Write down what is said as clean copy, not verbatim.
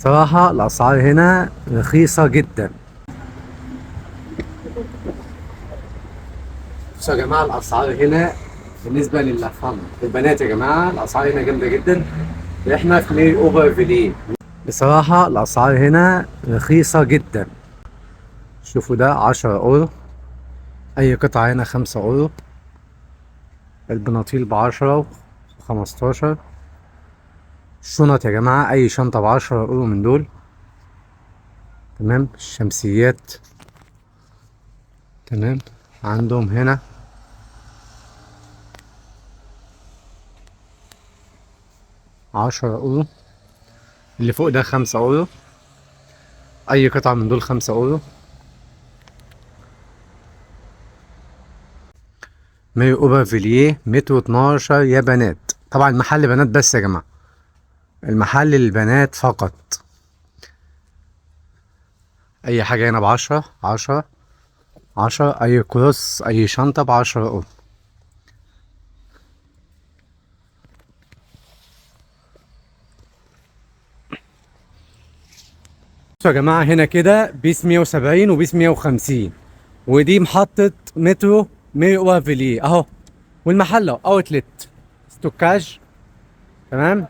صراحة الأسعار هنا رخيصة جدا. بصوا يا جماعة الأسعار هنا بالنسبة للأفهم البنات يا جماعة الأسعار هنا جامدة جدا. إحنا في مير أوفر فيليه. بصراحة الأسعار هنا رخيصة جدا. شوفوا ده 10 أورو، أي قطعة هنا 5 أورو، البناطيل ب10 و15. الشنط يا جماعة أي شنطة ب10 أورو من دول. تمام. الشمسيات تمام عندهم هنا 10 أورو، اللي فوق ده 5 أورو، أي قطعة من دول 5 أورو. مي أوبر فيليه مترو 12 يا بنات. طبعا المحل بنات بس يا جماعة، المحل للبنات فقط. أي حاجة هنا ب10 10 أي كروس أي شنطة ب10 أورو. بصوا يا جماعة هنا كده بيس 170 وبيس 150، ودي محطة مترو مي أوبر فيليه أهو، والمحل أهو أوتلت ستوكاج. تمام.